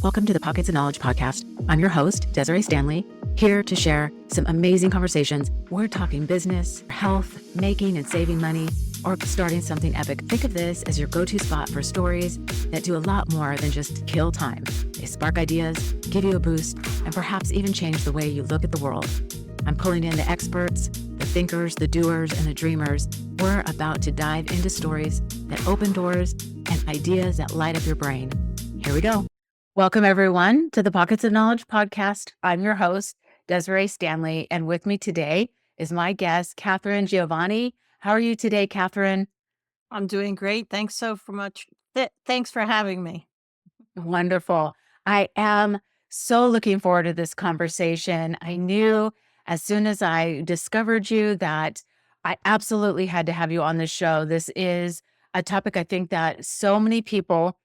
Welcome to the Pockets of Knowledge podcast. I'm your host, Desiree Stanley, here to share some amazing conversations. We're talking business, health, making and saving money, or starting something epic. Think of this as your go-to spot for stories that do a lot more than just kill time. They spark ideas, give you a boost, and perhaps even change the way you look at the world. I'm pulling in the experts, the thinkers, the doers, and the dreamers. We're about to dive into stories that open doors and ideas that light up your brain. Here we go. Welcome, everyone, to the Pockets of Knowledge podcast. I'm your host, Desiree Stanley, and with me today is my guest, Katharine Giovanni. How are you today, Katharine? I'm doing great. Thanks so much. Thanks for having me. Wonderful. I am so looking forward to this conversation. I knew as soon as I discovered you that I absolutely had to have you on the show. This is a topic I think that so many people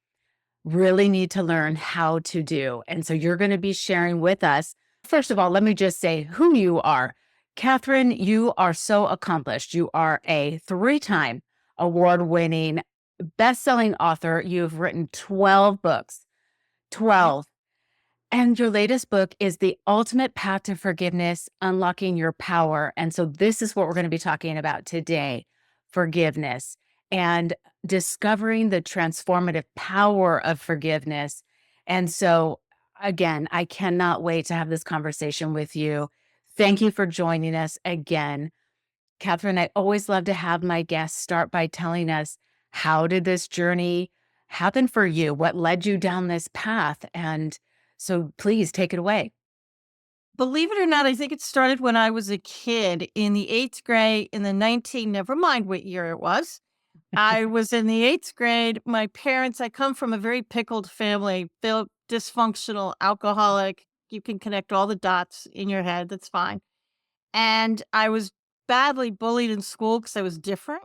really need to learn how to do. And so you're going to be sharing with us. First of all, let me just say who you are. Katharine, you are so accomplished. You are a 3-time award-winning best-selling author. You've written 12 books, 12. And your latest book is The Ultimate Path to Forgiveness, Unlocking Your Power. And so this is what we're going to be talking about today, forgiveness and discovering the transformative power of forgiveness. And so, again, I cannot wait to have this conversation with you. Thank you for joining us again. Katharine, I always love to have my guests start by telling us, how did this journey happen for you? What led you down this path? And so please take it away. Believe it or not, I think it started when I was a kid in the 8th grade in the never mind what year it was. I was in the 8th grade. My parents, I come from a very pickled family, dysfunctional, alcoholic. You can connect all the dots in your head. That's fine. And I was badly bullied in school because I was different.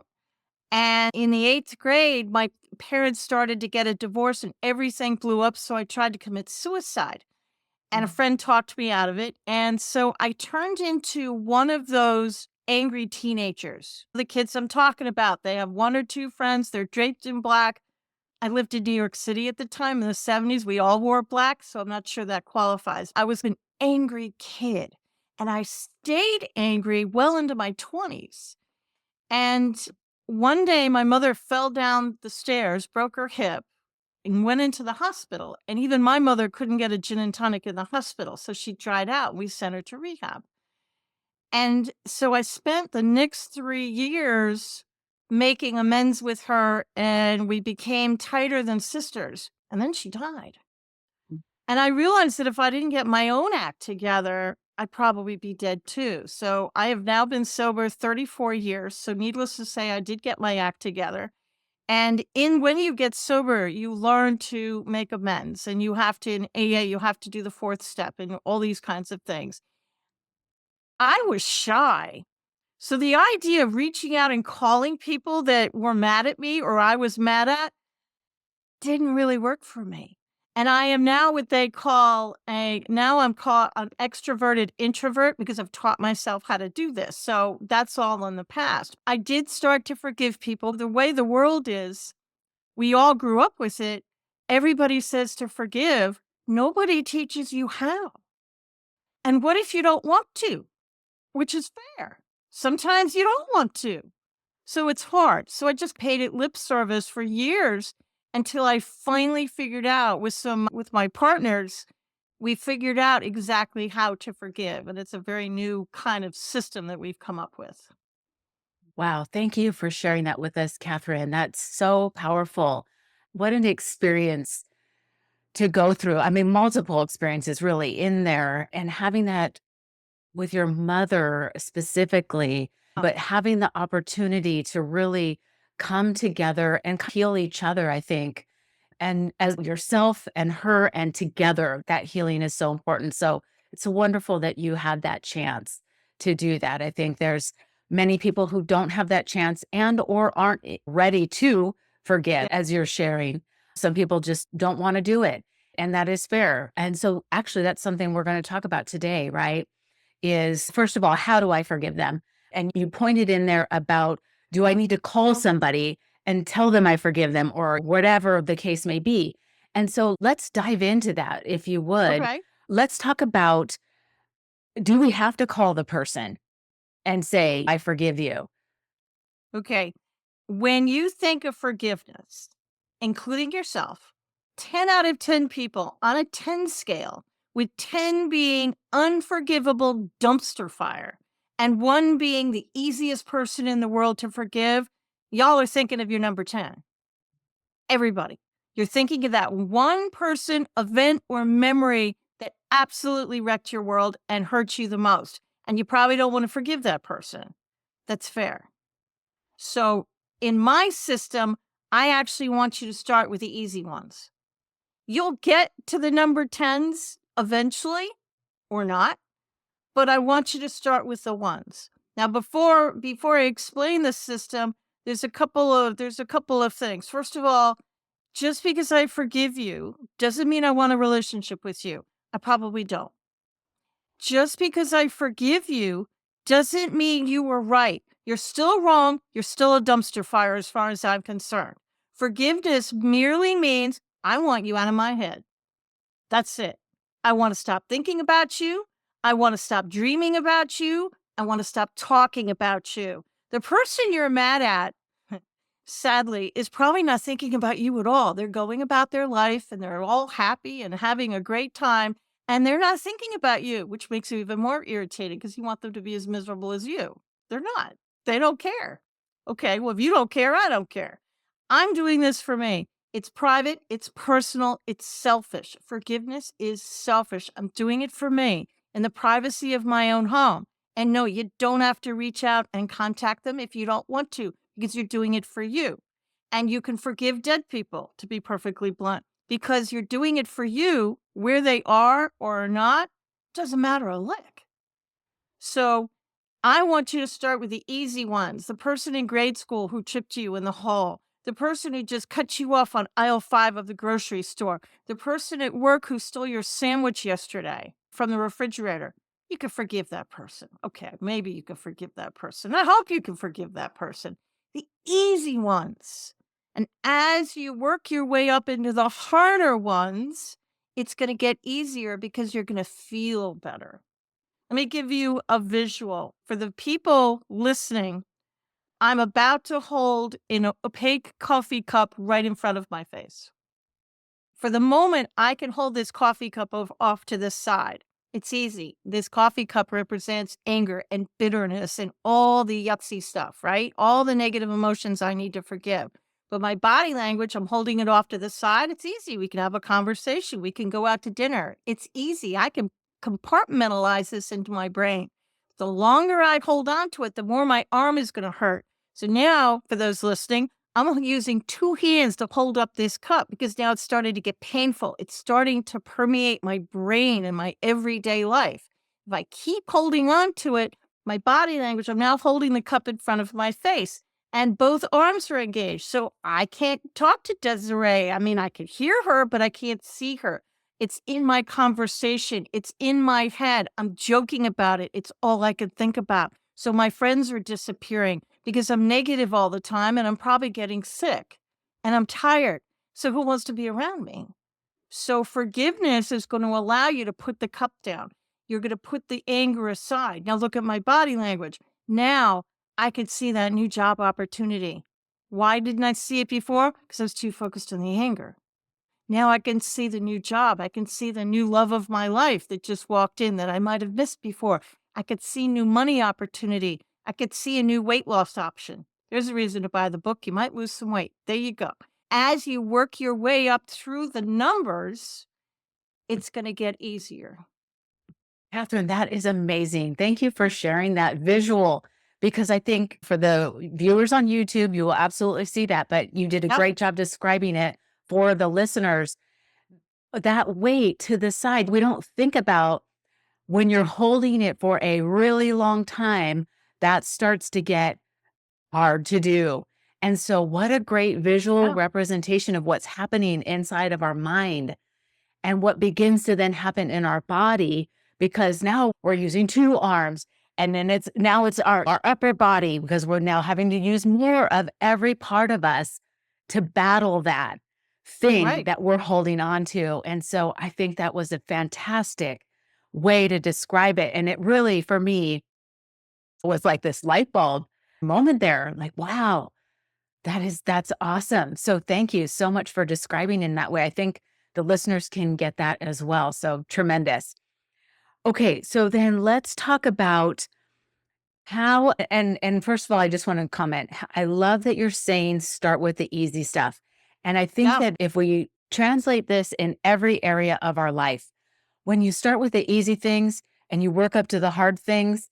And in the 8th grade, my parents started to get a divorce and everything blew up. So I tried to commit suicide. And a friend talked me out of it. And so I turned into one of those angry teenagers. The kids I'm talking about, they have 1 or 2 friends. They're draped in black. I lived in New York City at the time in the 70s. We all wore black, so I'm not sure that qualifies. I was an angry kid, and I stayed angry well into my 20s. And one day my mother fell down the stairs, broke her hip, and went into the hospital. And even my mother couldn't get a gin and tonic in the hospital. So she dried out. We sent her to rehab. And so I spent the next 3 years making amends with her, and we became tighter than sisters. And then she died. And I realized that if I didn't get my own act together, I'd probably be dead too. So I have now been sober 34 years. So needless to say, I did get my act together. And when you get sober, you learn to make amends, and you have to, in AA, you have to do the 4th step and all these kinds of things. I was shy. So the idea of reaching out and calling people that were mad at me or I was mad at didn't really work for me. And I am now what they call I'm called an extroverted introvert because I've taught myself how to do this. So that's all in the past. I did start to forgive people. The way the world is, we all grew up with it. Everybody says to forgive. Nobody teaches you how. And what if you don't want to? Which is fair. Sometimes you don't want to. So it's hard. So I just paid it lip service for years until I finally figured out with my partners, we figured out exactly how to forgive. And it's a very new kind of system that we've come up with. Wow. Thank you for sharing that with us, Katharine. That's so powerful. What an experience to go through. I mean, multiple experiences really in there, and having that with your mother specifically, but having the opportunity to really come together and heal each other, I think, and as yourself and her and together, that healing is so important. So it's wonderful that you had that chance to do that. I think there's many people who don't have that chance and or aren't ready to forget, as you're sharing. Some people just don't want to do it, and that is fair. And so actually that's something we're going to talk about today, right? Is first of all, how do I forgive them? And you pointed in there about, do I need to call somebody and tell them I forgive them or whatever the case may be? And so let's dive into that, if you would. Okay. Let's talk about, do we have to call the person and say, I forgive you? Okay. When you think of forgiveness, including yourself, 10 out of 10 people on a 10 scale, with 10 being unforgivable dumpster fire and 1 being the easiest person in the world to forgive, y'all are thinking of your number 10. Everybody. You're thinking of that one person, event, or memory that absolutely wrecked your world and hurt you the most. And you probably don't want to forgive that person. That's fair. So, in my system, I actually want you to start with the easy ones. You'll get to the number 10s eventually or not, but I want you to start with the ones. Now, before I explain the system, there's a couple of things. First of all, just because I forgive you doesn't mean I want a relationship with you. I probably don't. Just because I forgive you doesn't mean you were right. You're still wrong. You're still a dumpster fire as far as I'm concerned. Forgiveness merely means I want you out of my head. That's it. I want to stop thinking about you. I want to stop dreaming about you. I want to stop talking about you. The person you're mad at, sadly, is probably not thinking about you at all. They're going about their life and they're all happy and having a great time. And they're not thinking about you, which makes you even more irritating because you want them to be as miserable as you. They're not. They don't care. Okay, well, if you don't care, I don't care. I'm doing this for me. It's private, it's personal, it's selfish. Forgiveness is selfish. I'm doing it for me in the privacy of my own home. And no, you don't have to reach out and contact them if you don't want to, because you're doing it for you. And you can forgive dead people, to be perfectly blunt, because you're doing it for you, where they are or not, doesn't matter a lick. So I want you to start with the easy ones. The person in grade school who tripped you in the hall, the person who just cut you off on aisle 5 of the grocery store, the person at work who stole your sandwich yesterday from the refrigerator. You can forgive that person. Okay, maybe you can forgive that person. I hope you can forgive that person. The easy ones. And as you work your way up into the harder ones, it's going to get easier because you're going to feel better. Let me give you a visual. For the people listening, I'm about to hold an opaque coffee cup right in front of my face. For the moment, I can hold this coffee cup off to the side. It's easy. This coffee cup represents anger and bitterness and all the yucksy stuff, right? All the negative emotions I need to forgive. But my body language, I'm holding it off to the side. It's easy. We can have a conversation. We can go out to dinner. It's easy. I can compartmentalize this into my brain. The longer I hold on to it, the more my arm is going to hurt. So now, for those listening, I'm using 2 hands to hold up this cup because now it's starting to get painful. It's starting to permeate my brain and my everyday life. If I keep holding on to it, my body language, I'm now holding the cup in front of my face and both arms are engaged. So I can't talk to Desiree. I mean, I can hear her, but I can't see her. It's in my conversation. It's in my head. I'm joking about it. It's all I could think about. So my friends are disappearing because I'm negative all the time and I'm probably getting sick and I'm tired. So who wants to be around me? So forgiveness is going to allow you to put the cup down. You're going to put the anger aside. Now look at my body language. Now I could see that new job opportunity. Why didn't I see it before? Because I was too focused on the anger. Now I can see the new job. I can see the new love of my life that just walked in that I might have missed before. I could see new money opportunity. I could see a new weight loss option. There's a reason to buy the book. You might lose some weight. There you go. As you work your way up through the numbers, it's going to get easier. Catherine, that is amazing. Thank you for sharing that visual, because I think for the viewers on YouTube, you will absolutely see that, but you did a Yep. great job describing it for the listeners. That weight to the side, we don't think about when you're holding it for a really long time, that starts to get hard to do. And so, what a great visual Yeah. representation of what's happening inside of our mind and what begins to then happen in our body, because now we're using 2 arms. And then it's our upper body, because we're now having to use more of every part of us to battle that. thing Right. that we're holding on to. And so I think that was a fantastic way to describe it. And it really, for me, was like this light bulb moment there. Like, wow, that's awesome. So thank you so much for describing in that way. I think the listeners can get that as well. So tremendous. Okay, so then let's talk about how and first of all, I just want to comment. I love that you're saying start with the easy stuff. And I think Yeah. that if we translate this in every area of our life, when you start with the easy things and you work up to the hard things,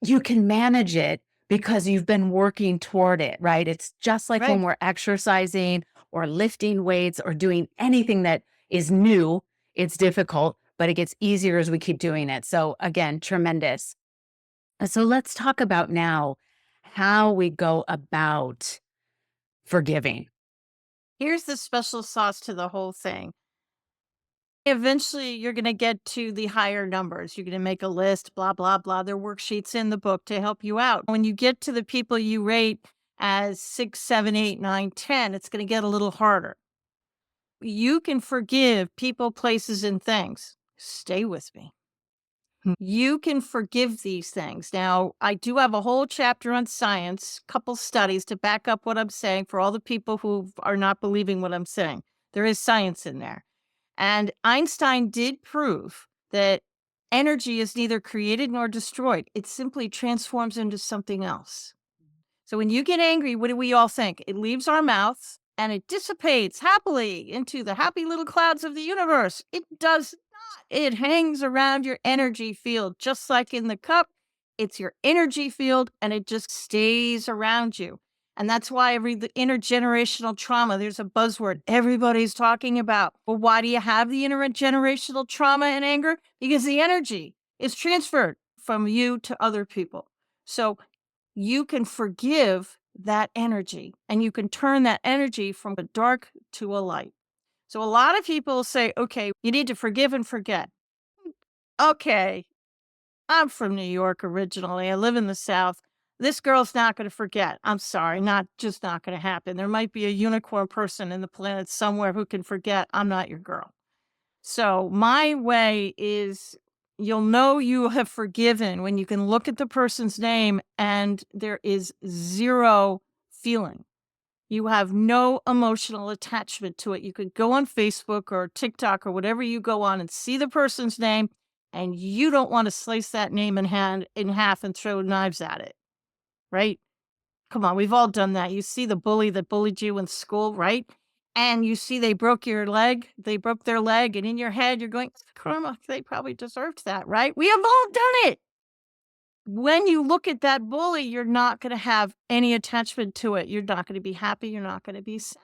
you can manage it because you've been working toward it, right? It's just like when Right. we're exercising or lifting weights or doing anything that is new, it's difficult, but it gets easier as we keep doing it. So, again, tremendous. So, let's talk about now how we go about forgiving. Here's the special sauce to the whole thing. Eventually, you're going to get to the higher numbers. You're going to make a list, blah, blah, blah. There are worksheets in the book to help you out. When you get to the people you rate as 6, 7, 8, 9, 10, it's going to get a little harder. You can forgive people, places, and things. Stay with me. You can forgive these things. Now, I do have a whole chapter on science, couple studies to back up what I'm saying for all the people who are not believing what I'm saying. There is science in there. And Einstein did prove that energy is neither created nor destroyed. It simply transforms into something else. So when you get angry, what do we all think? It leaves our mouths and it dissipates happily into the happy little clouds of the universe. It does not. It hangs around your energy field, just like in the cup. It's your energy field and it just stays around you. And that's why the intergenerational trauma, there's a buzzword everybody's talking about. Well, why do you have the intergenerational trauma and anger? Because the energy is transferred from you to other people. So you can forgive that energy and you can turn that energy from a dark to a light. So a lot of people say, okay, you need to forgive and forget. Okay, I'm from New York originally. I live in the South. This girl's not going to forget. I'm sorry, not going to happen. There might be a unicorn person in the planet somewhere who can forget. I'm not your girl. So my way is you'll know you have forgiven when you can look at the person's name and there is zero feeling. You have no emotional attachment to it. You could go on Facebook or TikTok or whatever you go on and see the person's name, and you don't want to slice that name in half and throw knives at it, right? Come on, we've all done that. You see the bully that bullied you in school, right? And you see they broke their leg, and in your head, you're going, karma, they probably deserved that, right? We have all done it. When you look at that bully, you're not going to have any attachment to it. You're not going to be happy. You're not going to be sad.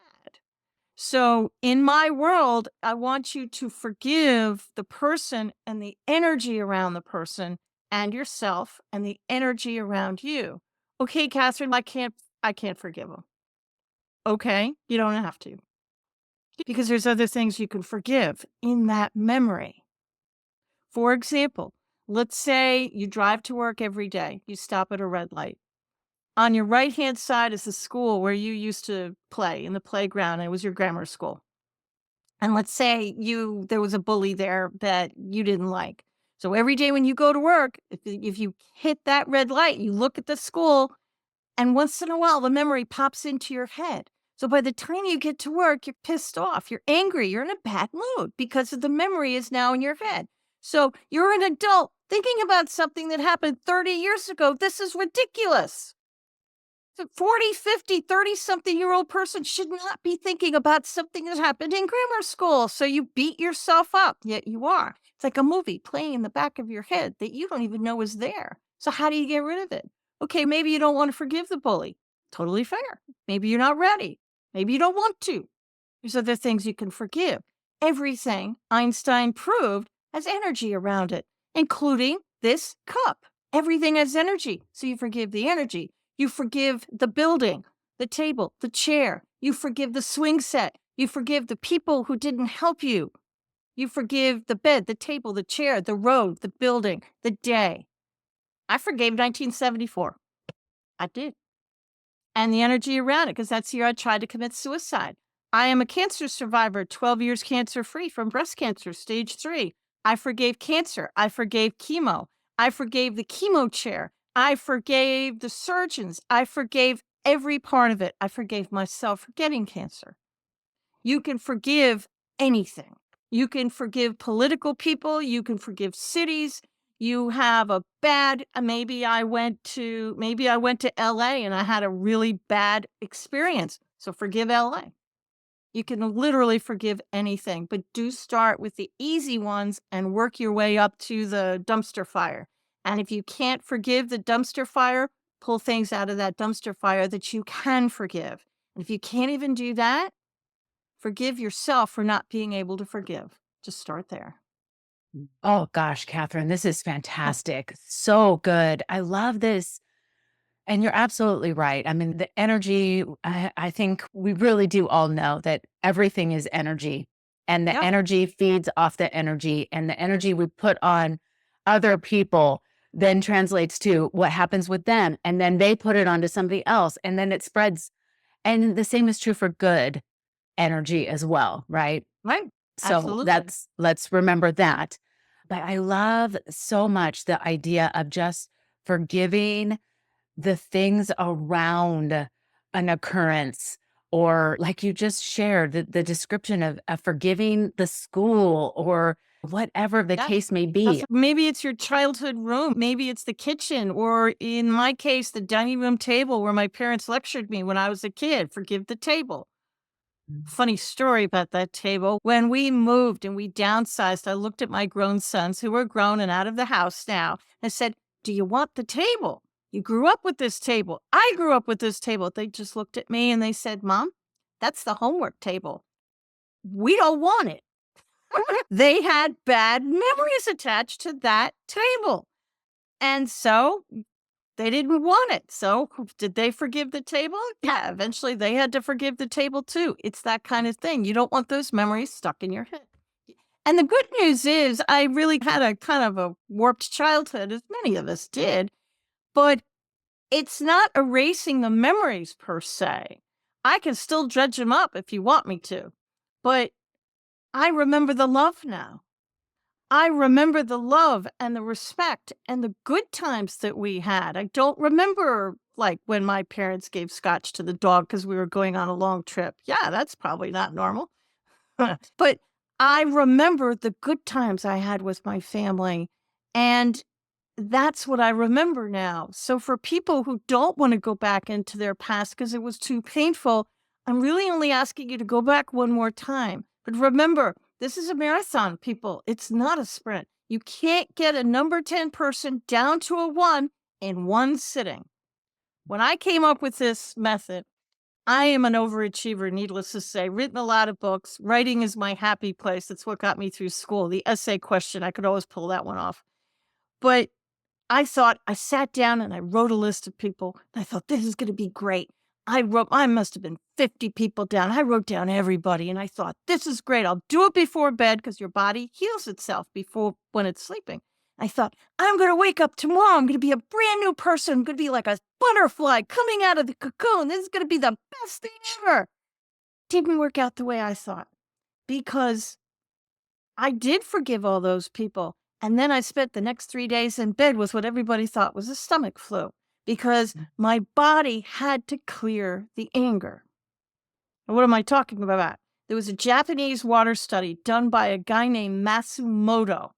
So, in my world, I want you to forgive the person and the energy around the person and yourself and the energy around you. Okay, Catherine, I can't forgive them. Okay, you don't have to because there's other things you can forgive in that memory. For example, let's say you drive to work every day, you stop at a red light. On your right hand side is the school where you used to play in the playground. And it was your grammar school. And let's say there was a bully there that you didn't like. So every day when you go to work, if you hit that red light, you look at the school, and once in a while the memory pops into your head. So by the time you get to work, you're pissed off, you're angry, you're in a bad mood because of the memory is now in your head. So you're an adult thinking about something that happened 30 years ago. This is ridiculous. A 40, 50, 30 something year old person should not be thinking about something that happened in grammar school. So you beat yourself up, yet you are. It's like a movie playing in the back of your head that you don't even know is there. So how do you get rid of it? Okay, maybe you don't want to forgive the bully. Totally fair. Maybe you're not ready. Maybe you don't want to. There's other things you can forgive. Everything Einstein proved has energy around it, including this cup. Everything has energy. So you forgive the energy. You forgive the building, the table, the chair. You forgive the swing set. You forgive the people who didn't help you. You forgive the bed, the table, the chair, the road, the building, the day. I forgave 1974. I did. And the energy around it, because that's the year I tried to commit suicide. I am a cancer survivor, 12 years cancer free from breast cancer, stage 3. I forgave cancer. I forgave chemo. I forgave the chemo chair. I forgave the surgeons. I forgave every part of it. I forgave myself for getting cancer. You can forgive anything. You can forgive political people. You can forgive cities. You have a bad, maybe I went to LA and I had a really bad experience. So forgive LA. You can literally forgive anything, but do start with the easy ones and work your way up to the dumpster fire. And if you can't forgive the dumpster fire, pull things out of that dumpster fire that you can forgive. And if you can't even do that, forgive yourself for not being able to forgive. Just start there. Oh gosh, Catherine, this is fantastic. So good. I love this. And you're absolutely right. I mean, the energy, I think we really do all know that everything is energy, and the Yep. energy feeds off the energy, and the energy we put on other people then translates to what happens with them. And then they put it onto somebody else, and then it spreads. And the same is true for good energy as well, right? Right. So Absolutely. let's remember that. But I love so much the idea of just forgiving the things around an occurrence, or like you just shared, the description of forgiving the school or whatever the Yeah. case may be. Maybe it's your childhood room. Maybe it's the kitchen, or in my case, the dining room table where my parents lectured me when I was a kid. Forgive the table. Funny story about that table. When we moved and we downsized, I looked at my grown sons who were grown and out of the house now and said, "Do you want the table? You grew up with this table. I grew up with this table." They just looked at me and they said, "Mom, that's the homework table. We don't want it." They had bad memories attached to that table. And so they didn't want it. So did they forgive the table? Yeah, eventually they had to forgive the table too. It's that kind of thing. You don't want those memories stuck in your head. And the good news is I really had a kind of a warped childhood, as many of us did, but it's not erasing the memories per se. I can still dredge them up if you want me to, but I remember the love now. I remember the love and the respect and the good times that we had. I don't remember, like, when my parents gave scotch to the dog because we were going on a long trip. Yeah, that's probably not normal. But I remember the good times I had with my family, and that's what I remember now. So for people who don't wanna go back into their past because it was too painful, I'm really only asking you to go back one more time. But remember, this is a marathon, people. It's not a sprint. You can't get a number 10 person down to a 1 in one sitting. When I came up with this method, I am an overachiever, needless to say, written a lot of books. Writing is my happy place. That's what got me through school. The essay question, I could always pull that one off. But I sat down and I wrote a list of people. And I thought, this is going to be great. I must have been 50 people down. I wrote down everybody and I thought, this is great. I'll do it before bed because your body heals itself before when it's sleeping. I thought, I'm going to wake up tomorrow. I'm going to be a brand new person. I'm going to be like a butterfly coming out of the cocoon. This is going to be the best thing ever. Didn't work out the way I thought because I did forgive all those people, and then I spent the next 3 days in bed with what everybody thought was a stomach flu because my body had to clear the anger. And what am I talking about? There was a Japanese water study done by a guy named Matsumoto,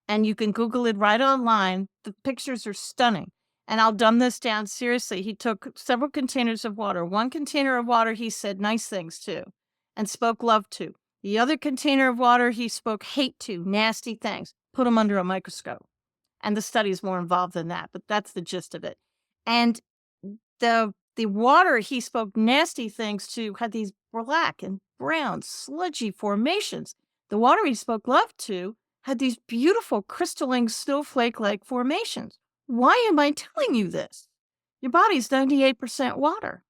and you can Google it right online. The pictures are stunning. And I'll dumb this down seriously. He took several containers of water. One container of water he said nice things to and spoke love to. The other container of water he spoke hate to, nasty things. Put them under a microscope. And the study is more involved than that, but that's the gist of it. And the water he spoke nasty things to had these black and brown sludgy formations. The water he spoke love to had these beautiful crystalline snowflake-like formations. Why am I telling you this? Your body's 98% water.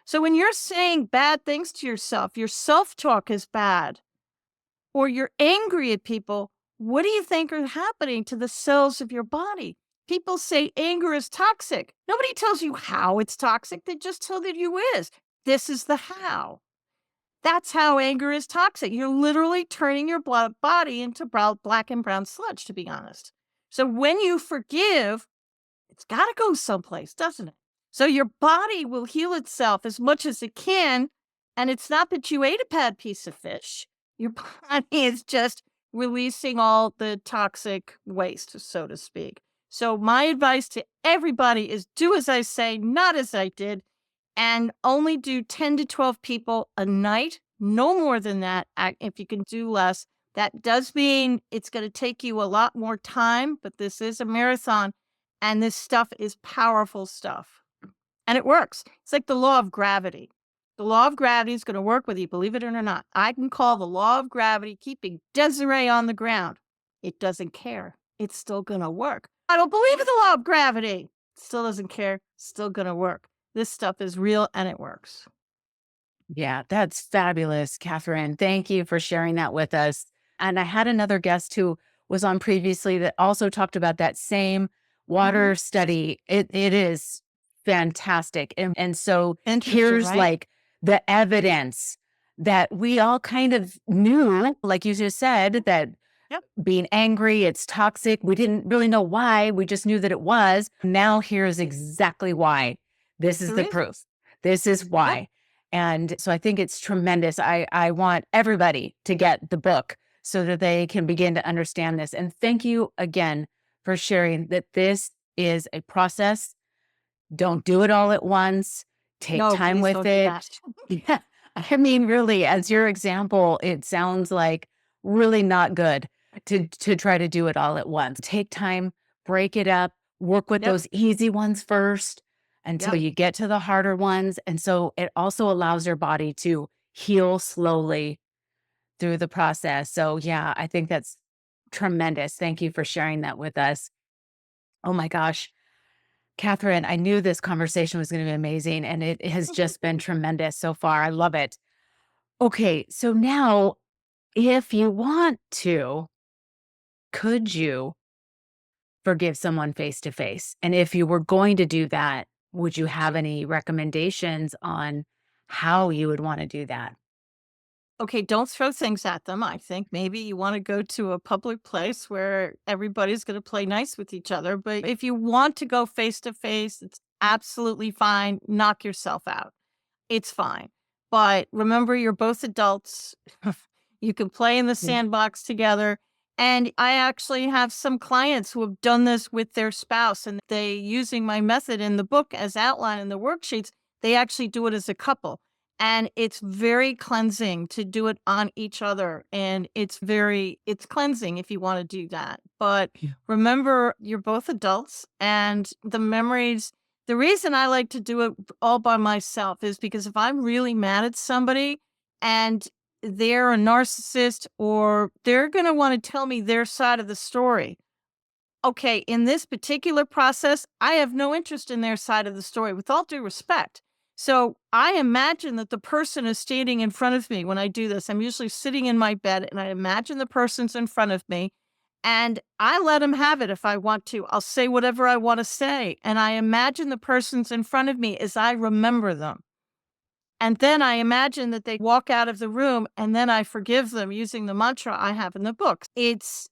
So when you're saying bad things to yourself, your self-talk is bad, or you're angry at people, what do you think are happening to the cells of your body? People say anger is toxic. Nobody tells you how it's toxic. They just tell you is. This is the how. That's how anger is toxic. You're literally turning your body into black and brown sludge, to be honest. So when you forgive, it's got to go someplace, doesn't it? So your body will heal itself as much as it can. And it's not that you ate a bad piece of fish. Your body is just releasing all the toxic waste, so to speak. So my advice to everybody is do as I say, not as I did, and only do 10 to 12 people a night, no more than that. If you can do less, that does mean it's going to take you a lot more time, but this is a marathon and this stuff is powerful stuff. And it works. It's like the law of gravity. The law of gravity is going to work whether you believe it or not. I can call the law of gravity keeping Desiree on the ground. It doesn't care. It's still going to work. I don't believe in the law of gravity. Still doesn't care. Still going to work. This stuff is real and it works. Yeah, that's fabulous, Catherine. Thank you for sharing that with us. And I had another guest who was on previously that also talked about that same Mhm. water study. It is fantastic. And so Interesting, here's right? like the evidence that we all kind of knew, like you just said, that Yep. being angry, it's toxic. We didn't really know why. We just knew that it was. Now here's exactly why. This is The the reason. proof. This is Yep. why. And so I think it's tremendous. I want everybody to get the book so that they can begin to understand this. And thank you again for sharing that this is a process. Don't do it all at once. Take No, time please with don't do it. that. Yeah. I mean, really, as your example, it sounds like really not good to try to do it all at once. Take time, break it up, work with Yep. those easy ones first until Yep. you get to the harder ones. And so it also allows your body to heal slowly through the process. So yeah, I think that's tremendous. Thank you for sharing that with us. Oh my gosh. Catherine, I knew this conversation was going to be amazing, and it has just been tremendous so far. I love it. Okay, so now, if you want to, could you forgive someone face to face? And if you were going to do that, would you have any recommendations on how you would want to do that? Okay, don't throw things at them. I think maybe you want to go to a public place where everybody's going to play nice with each other. But if you want to go face to face, it's absolutely fine. Knock yourself out. It's fine. But remember, you're both adults. You can play in the Mm. sandbox together. And I actually have some clients who have done this with their spouse, and they, using my method in the book as outlined in the worksheets, they actually do it as a couple. And it's very cleansing to do it on each other. And it's cleansing if you want to do that. But Yeah. remember, you're both adults and the memories. The reason I like to do it all by myself is because if I'm really mad at somebody and they're a narcissist or they're going to want to tell me their side of the story. Okay, in this particular process, I have no interest in their side of the story, with all due respect. So I imagine that the person is standing in front of me when I do this. I'm usually sitting in my bed and I imagine the person's in front of me and I let them have it if I want to. I'll say whatever I want to say. And I imagine the person's in front of me as I remember them. And then I imagine that they walk out of the room and then I forgive them using the mantra I have in the book. It's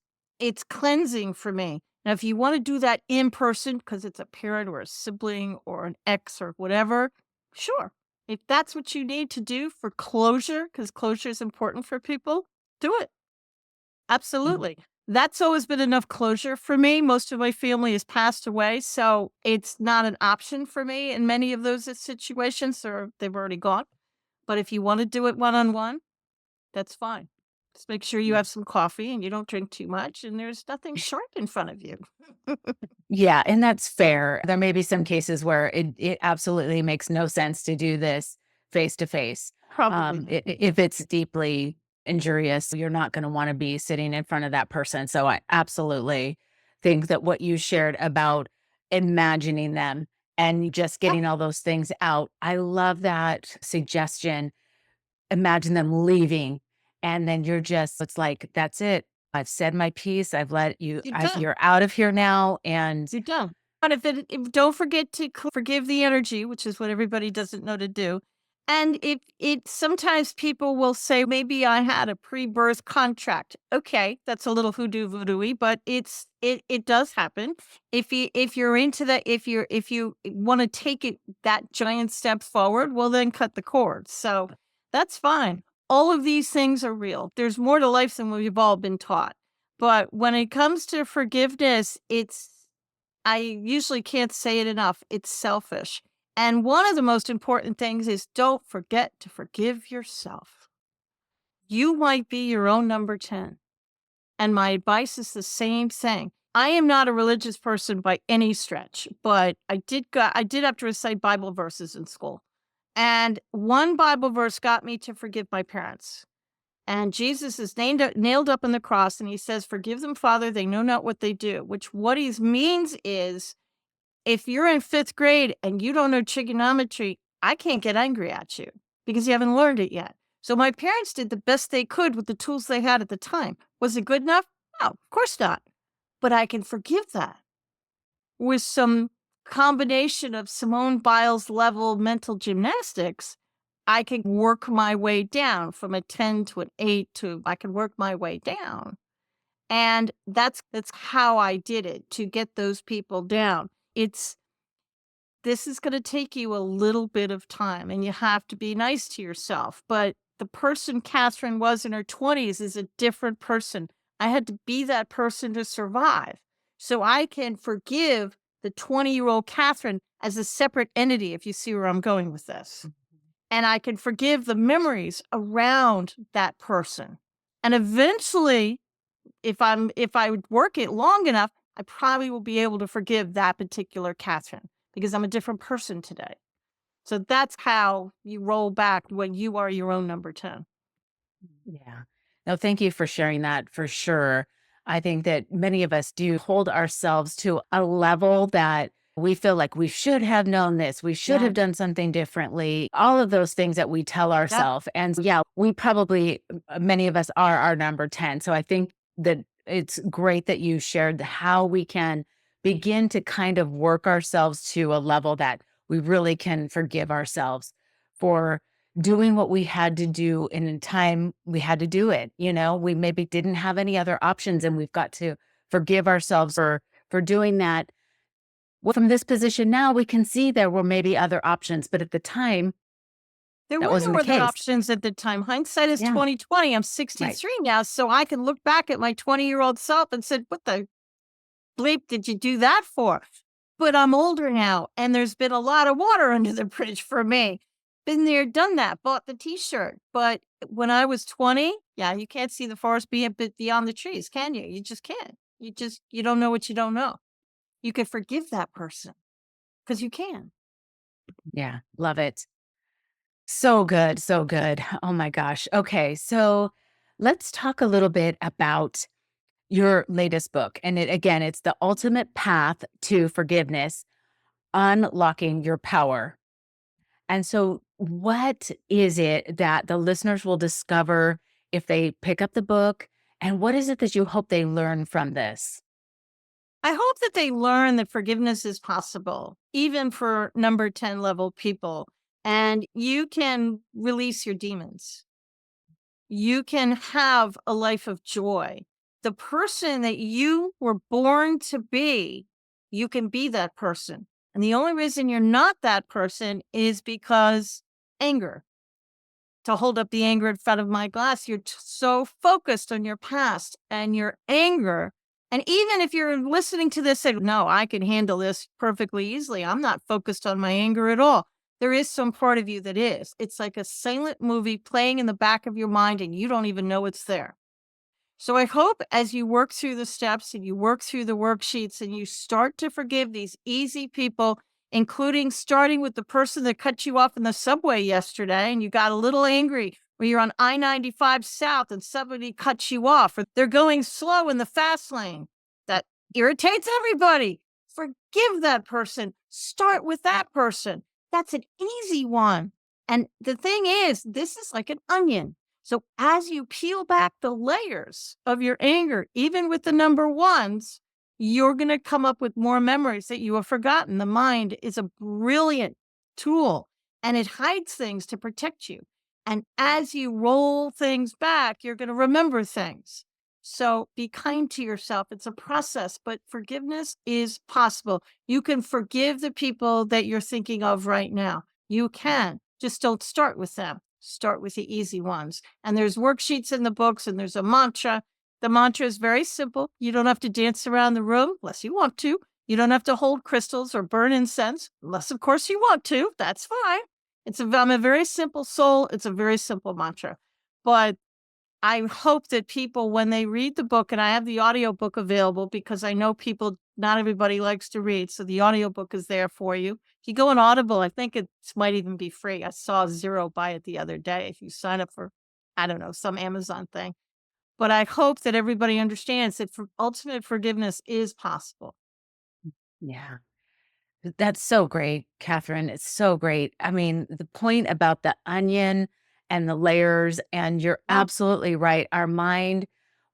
cleansing for me. Now, if you want to do that in person because it's a parent or a sibling or an ex or whatever, sure. If that's what you need to do for closure, because closure is important for people, do it. Mhm. Absolutely. That's always been enough closure for me. Most of my family has passed away, so it's not an option for me in many of those situations, or they've already gone. But if you want to do it one on one, that's fine. Just make sure you have some coffee and you don't drink too much and there's nothing sharp in front of you. Yeah, and that's fair. There may be some cases where it absolutely makes no sense to do this face to face. Probably not. If it's deeply injurious, you're not going to want to be sitting in front of that person. So I absolutely think that what you shared about imagining them and just Yep. getting all those things out, I love that suggestion. Imagine them leaving, and then you're just, it's like, that's it. I've said my piece. I've let you, You're done. you're out of here now. And You're done. But if don't forget to forgive the energy, which is what everybody doesn't know to do. And it sometimes people will say, maybe I had a pre-birth contract. Okay, that's a little voodoo-y, but it does happen. If you're into that, if you want to take it that giant step forward, well then cut the cord. So that's fine. All of these things are real. There's more to life than we've all been taught. But when it comes to forgiveness, I usually can't say it enough. It's selfish. And one of the most important things is don't forget to forgive yourself. You might be your own number 10. And my advice is the same thing. I am not a religious person by any stretch, but I did have to recite Bible verses in school. And one Bible verse got me to forgive my parents. And Jesus is nailed up on the cross, and he says, "Forgive them, Father, they know not what they do," which what he means is, if you're in 5th grade and you don't know trigonometry, I can't get angry at you because you haven't learned it yet. So my parents did the best they could with the tools they had at the time. Was it good enough? No, of course not. But I can forgive that with some combination of Simone Biles level mental gymnastics. I can work my way down from a 10 to an 8 to I can work my way down. And that's how I did it to get those people down. This is gonna take you a little bit of time, and you have to be nice to yourself, but the person Catherine was in her 20s is a different person. I had to be that person to survive. So I can forgive the 20-year-old Catherine as a separate entity, if you see where I'm going with this. And I can forgive the memories around that person. And eventually, if I would work it long enough, I probably will be able to forgive that particular Catherine because I'm a different person today. So that's how you roll back when you are your own number 10. Yeah. No, thank you for sharing that for sure. I think that many of us do hold ourselves to a level that we feel like we should have known this, we should have Yes. done something differently, all of those things that we tell Yep. ourselves. And yeah, we probably, many of us are our number 10. So I think that it's great that you shared how we can begin to kind of work ourselves to a level that we really can forgive ourselves for doing what we had to do in a time we had to do it. We maybe didn't have any other options, and we've got to forgive ourselves for doing that. Well, from this position now, we can see there were maybe other options, but at the time, There that were wasn't no the other case. options at the time. Hindsight is Yeah, 2020. I'm right. 63 now, so I can look back at my 20-year-old self and said, "What the bleep did you do that for?" But I'm older now, and there's been a lot of water under the bridge for me. Been there, done that, bought the T-shirt. But when I was 20, yeah, you can't see the forest beyond the trees, can you? You just can't. You don't know what you don't know. You can forgive that person because you can. Yeah, love it. So good, so good. Oh my gosh. Okay, so let's talk a little bit about your latest book. And it's The Ultimate Path to Forgiveness, Unlocking Your Power. And so, what is it that the listeners will discover if they pick up the book? And what is it that you hope they learn from this? I hope that they learn that forgiveness is possible, even for number 10 level people, and you can release your demons. You can have a life of joy. The person that you were born to be, you can be that person. And the only reason you're not that person is because anger. To hold up the anger in front of my glass, you're so focused on your past and your anger. And even if you're listening to this and no, I can handle this perfectly easily. I'm not focused on my anger at all. There is some part of you that is. It's like a silent movie playing in the back of your mind and you don't even know it's there. So I hope as you work through the steps and you work through the worksheets and you start to forgive these easy people, including starting with the person that cut you off in the subway yesterday and you got a little angry when you're on I-95 South and somebody cuts you off or they're going slow in the fast lane. That irritates everybody. Forgive that person. Start with that person. That's an easy one. And the thing is, this is like an onion. So as you peel back the layers of your anger, even with the number ones, you're going to come up with more memories that you have forgotten. The mind is a brilliant tool. and it hides things to protect you. And as you roll things back, you're going to remember things. So be kind to yourself. It's a process, but forgiveness is possible. You can forgive the people that you're thinking of right now. You can. Just don't start with them. Start with the easy ones. And there's worksheets in the books, and there's a mantra. The mantra is very simple. You don't have to dance around the room unless you want to. You don't have to hold crystals or burn incense, unless, of course, you want to. That's fine. I'm a very simple soul. It's a very simple mantra. But I hope that people, when they read the book, and I have the audiobook available because I know people, not everybody likes to read. So the audiobook is there for you. If you go on Audible, I think it might even be free. I saw Zero buy it the other day. If you sign up for, I don't know, some Amazon thing. But I hope that everybody understands that ultimate forgiveness is possible. Yeah. That's so great, Catherine. It's so great. I mean, the point about the onion and the layers, and you're Yeah, absolutely right. Our mind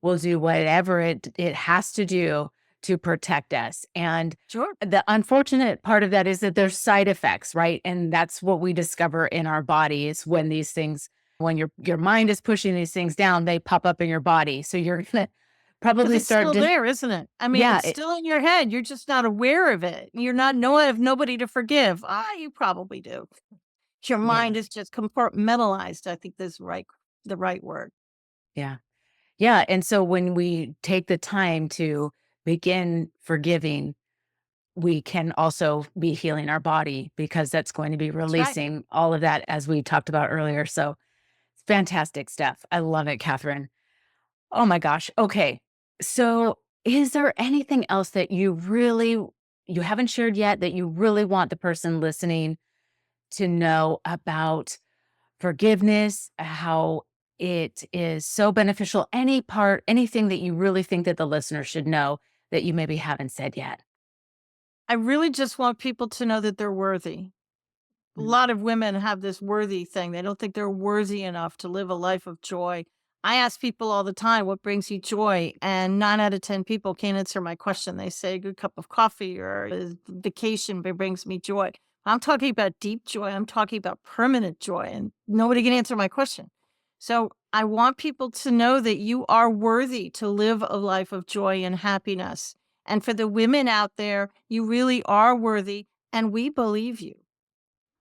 will do whatever it has to do to protect us. And sure. the unfortunate part of that is that there's side effects, right? And that's what we discover in our bodies when these things, when your mind is pushing these things down, they pop up in your body. So you're gonna 'Cause probably it's start still to, there, isn't it? I mean, yeah, it's still in your head, you're just not aware of it. You're not knowing have nobody to forgive. You probably do. Your yeah, mind is just compartmentalized, I think is the right word. yeah. Yeah, and so when we take the time to begin forgiving, we can also be healing our body because that's going to be That's right. releasing all of that as we talked about earlier. So fantastic stuff. I love it, Catherine. Oh my gosh. Okay. So is there anything else that you haven't shared yet that you really want the person listening to know about forgiveness, how it is so beneficial, anything that you really think that the listener should know that you maybe haven't said yet? I really just want people to know that they're worthy. A Mm. lot of women have this worthy thing. They don't think they're worthy enough to live a life of joy. I ask people all the time, what brings you joy? And 9 out of 10 people can't answer my question. They say a good cup of coffee or a vacation brings me joy. I'm talking about deep joy. I'm talking about permanent joy, and nobody can answer my question. So I want people to know that you are worthy to live a life of joy and happiness. And for the women out there, you really are worthy, and we believe you.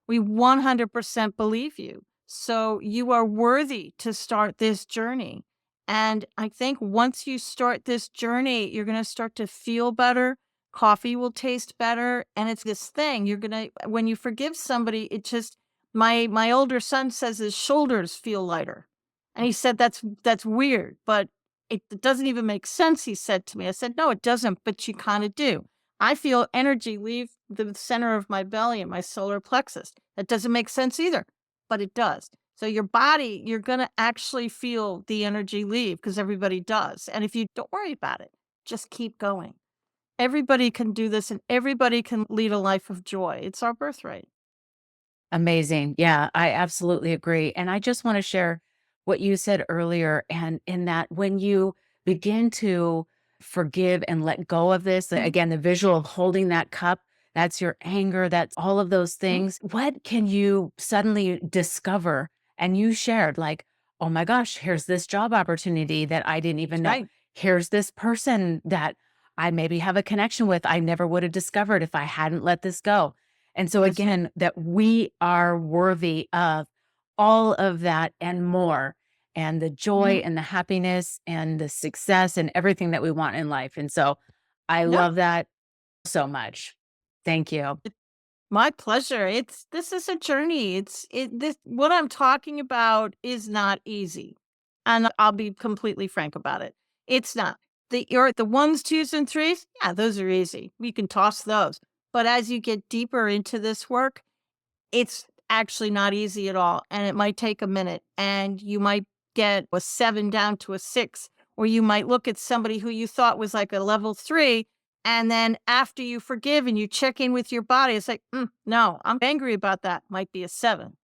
We 100% believe you. So you are worthy to start this journey. And I think once you start this journey, you're going to start to feel better. Coffee will taste better. And it's this thing you're going to, when you forgive somebody, it just, my older son says his shoulders feel lighter. And he said, that's weird, but it doesn't even make sense. He said to me, I said, no, it doesn't, but you kind of do. I feel energy leave the center of my belly and my solar plexus. That doesn't make sense either, but it does. So your body, you're going to actually feel the energy leave because everybody does. And if you don't worry about it, just keep going. Everybody can do this and everybody can lead a life of joy. It's our birthright. Amazing. Yeah, I absolutely agree. And I just want to share what you said earlier. And in that, when you begin to forgive and let go of this, Mhm, again, the visual of holding that cup, that's your anger, that's all of those mhm. things. What can you suddenly discover? And you shared, like, oh my gosh, here's this job opportunity that I didn't even That's know. right. Here's this person that I maybe have a connection with. I never would have discovered if I hadn't let this go. And so That's again, that we are worthy of all of that and more, and the mhm. joy and the happiness and the success and everything that we want in life. And so I Yeah. love that so much. Thank you. My pleasure. This is a journey. This what I'm talking about is not easy. And I'll be completely frank about it. It's not. The ones, twos, and threes, yeah, those are easy. We can toss those. But as you get deeper into this work, it's actually not easy at all, and it might take a minute, and you might get a 7 down to a 6, or you might look at somebody who you thought was like a level 3, and then after you forgive and you check in with your body, it's like, no, I'm angry about that." Might be a 7.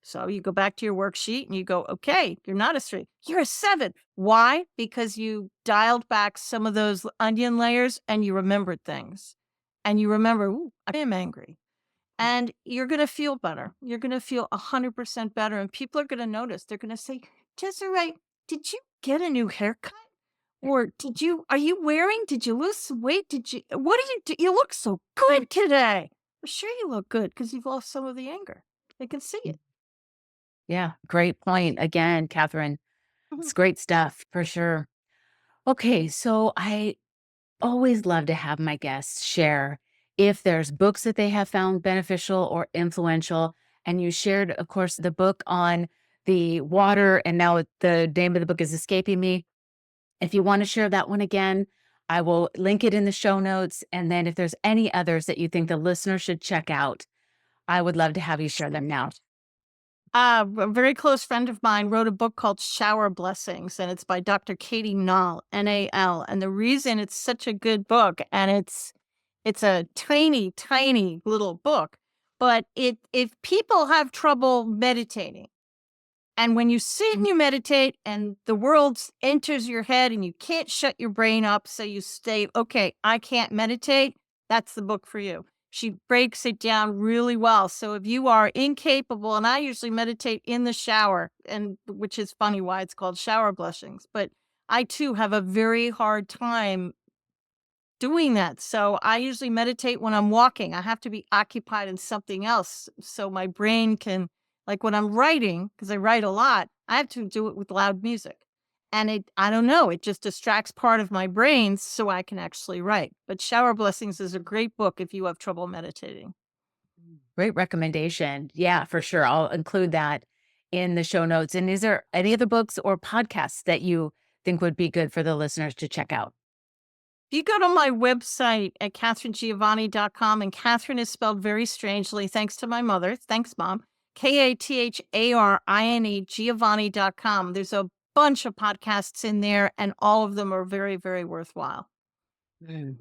So you go back to your worksheet and you go, "Okay, you're not a 3, you're a 7." Why? Because you dialed back some of those onion layers and you remembered things. And you remember, "Ooh, I am angry." and you're going to feel better. You're going to feel 100% better. And people are going to notice. They're going to say, Desiree, did you get a new haircut? Or are you wearing, did you lose some weight? What do you do? You look so good today. Well, sure, you look good because you've lost some of the anger. They can see it. Yeah, great point. Again, Catherine, Mhm. it's great stuff for sure. Okay, so I always love to have my guests share if there's books that they have found beneficial or influential. And you shared, of course, the book on the water, and now the name of the book is escaping me. If you want to share that one again, I will link it in the show notes. And then if there's any others that you think the listener should check out, I would love to have you share them now. A very close friend of mine wrote a book called Shower Blessings, and it's by Dr. Katie Nall, Nal. And the reason it's such a good book, and it's a tiny, tiny little book, but if people have trouble meditating, and when you sit and you meditate and the world enters your head and you can't shut your brain up, so you stay, okay, I can't meditate, that's the book for you. She breaks it down really well. So if you are incapable, and I usually meditate in the shower, and which is funny why it's called Shower Blessings, but I too have a very hard time doing that. So I usually meditate when I'm walking. I have to be occupied in something else so my brain can, like when I'm writing, because I write a lot, I have to do it with loud music. And I don't know, it just distracts part of my brain so I can actually write. But Shower Blessings is a great book if you have trouble meditating. Great recommendation. Yeah, for sure. I'll include that in the show notes. And is there any other books or podcasts that you think would be good for the listeners to check out? If you go to my website at katharinegiovanni.com, and Catherine is spelled very strangely, thanks to my mother. Thanks, Mom. Katharine Giovanni.com. There's a bunch of podcasts in there, and all of them are very, very worthwhile.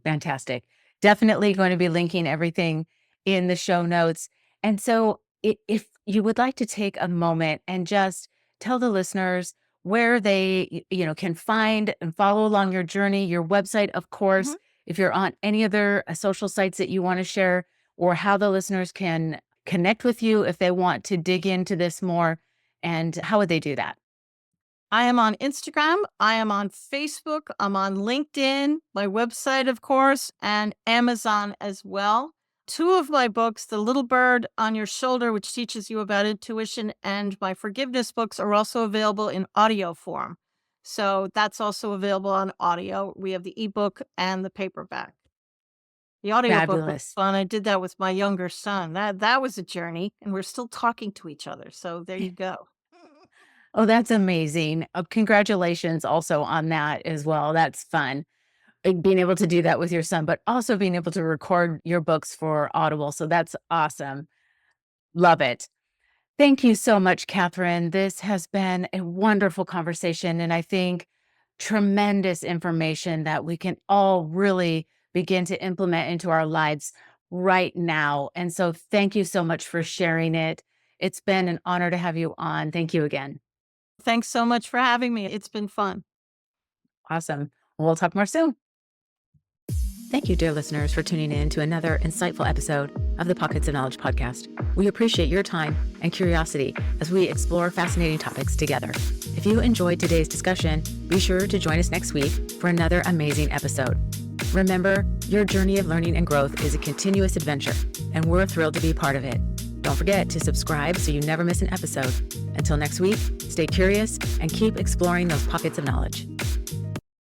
Fantastic. Definitely going to be linking everything in the show notes. And so, if you would like to take a moment and just tell the listeners where they, can find and follow along your journey, your website, of course, if you're on any other social sites that you want to share, or how the listeners can connect with you if they want to dig into this more, and how would they do that? I am on Instagram. I am on Facebook. I'm on LinkedIn, my website, of course, and Amazon as well. Two of my books, The Little Bird on Your Shoulder, which teaches you about intuition, and my forgiveness books are also available in audio form. So that's also available on audio. We have the ebook and the paperback. The audiobook was Fabulous. fun. I did that with my younger son. That was a journey, and we're still talking to each other. So there you go. Oh, that's amazing. Congratulations also on that as well. That's fun. Being able to do that with your son, but also being able to record your books for Audible. So that's awesome. Love it. Thank you so much, Catherine. This has been a wonderful conversation. And I think tremendous information that we can all really begin to implement into our lives right now. And so thank you so much for sharing it. It's been an honor to have you on. Thank you again. Thanks so much for having me. It's been fun. Awesome. We'll talk more soon. Thank you, dear listeners, for tuning in to another insightful episode of the Pockets of Knowledge podcast. We appreciate your time and curiosity as we explore fascinating topics together. If you enjoyed today's discussion, be sure to join us next week for another amazing episode. Remember, your journey of learning and growth is a continuous adventure, and we're thrilled to be part of it. Don't forget to subscribe so you never miss an episode. Until next week, stay curious and keep exploring those pockets of knowledge.